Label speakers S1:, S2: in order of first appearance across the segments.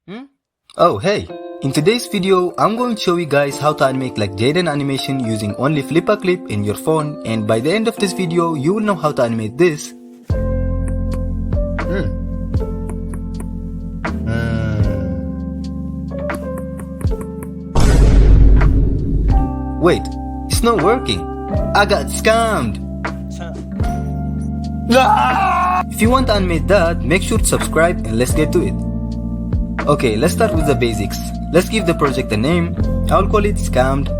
S1: Hmm? Oh hey! In today's video, I'm going to show you guys how to animate like Jaiden Animation using only FlipaClip in your phone, and by the end of this video, you will know how to animate this. Wait, it's not working. I got scammed. If you want to animate that, make sure to subscribe and let's get to it. Okay, let's start with the basics. Let's give the project a name. I'll call it Scammed.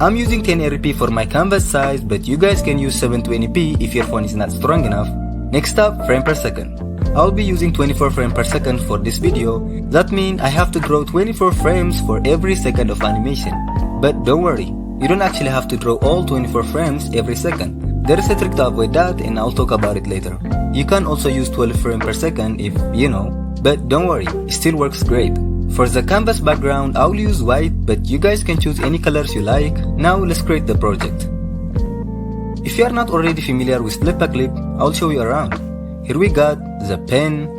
S1: I'm using 1080p for my canvas size, but you guys can use 720p if your phone is not strong enough. Next up, frame per second. I'll be using 24 frames per second for this video. That means I have to draw 24 frames for every second of animation. But don't worry, you don't actually have to draw all 24 frames every second. There is a trick to avoid that and I'll talk about it later. You can also use 12 frames per second if you know. But don't worry, it still works great. For the canvas background, I'll use white, but you guys can choose any colors you like. Now let's create the project. If you are not already familiar with FlipaClip, I'll show you around. Here we got the pen,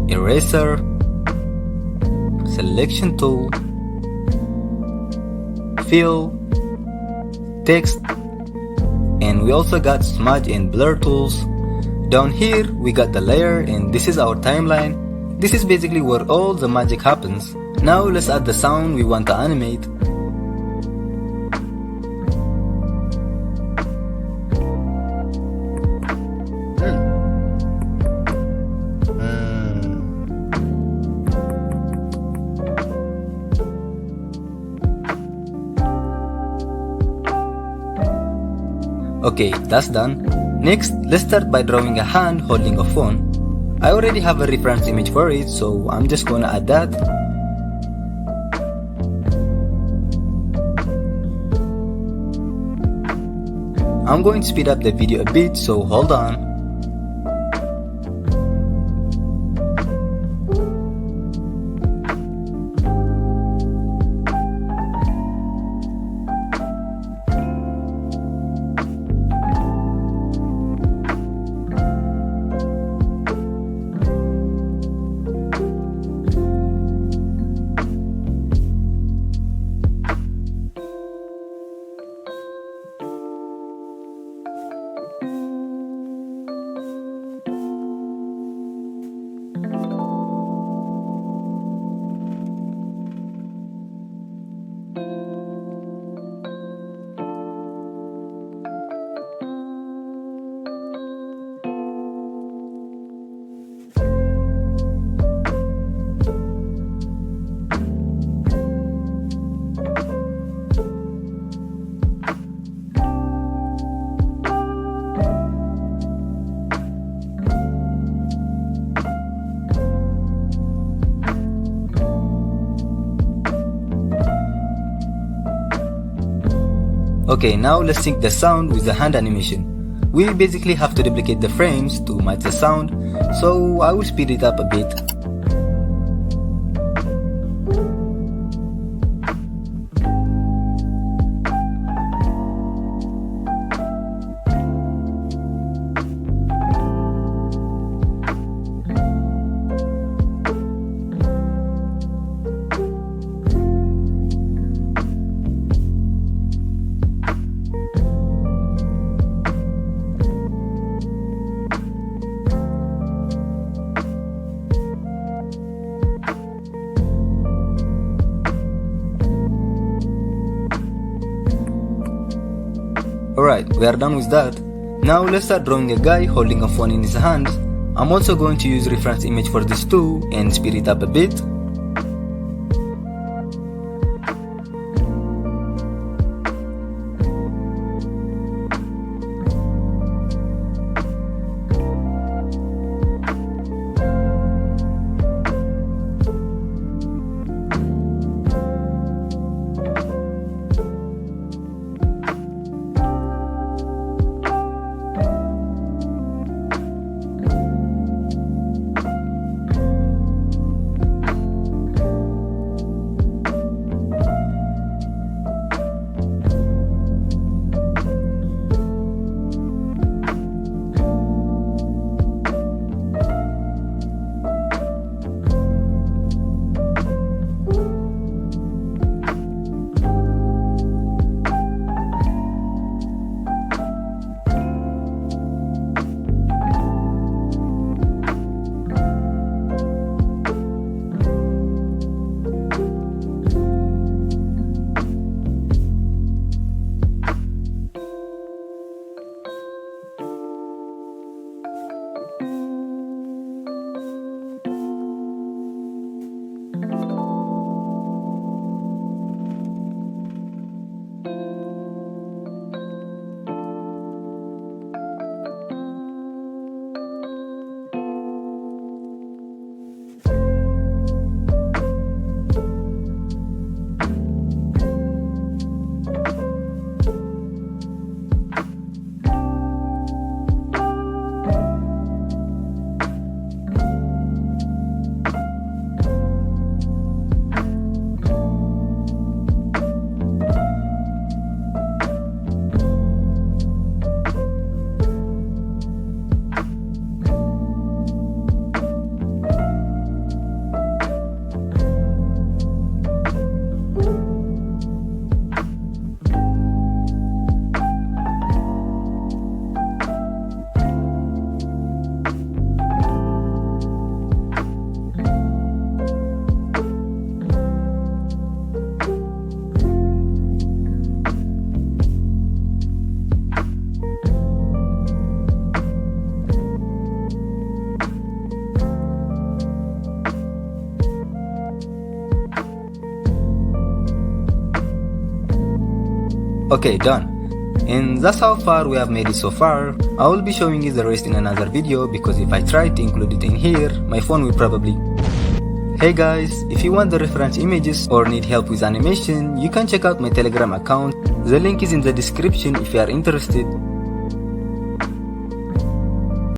S1: eraser, selection tool, fill, text, and we also got smudge and blur tools. Down here, we got the layer, and this is our timeline. This is basically where all the magic happens. Now let's add the sound we want to animate. Okay, that's done. Next, let's start by drawing a hand holding a phone. I already have a reference image for it, so I'm just gonna add that. I'm going to speed up the video a bit, so hold on. Okay, now let's sync the sound with the hand animation. We basically have to duplicate the frames to match the sound, so I will speed it up a bit. Alright, we are done with that. Now let's start drawing a guy holding a phone in his hands. I'm also going to use reference image for this too and speed it up a bit. Okay, done. And that's how far we have made it so far. I will be showing you the rest in another video, because if I try to include it in here, my phone will probably... Hey guys, if you want the reference images or need help with animation, you can check out my Telegram account. The link is in the description if you are interested.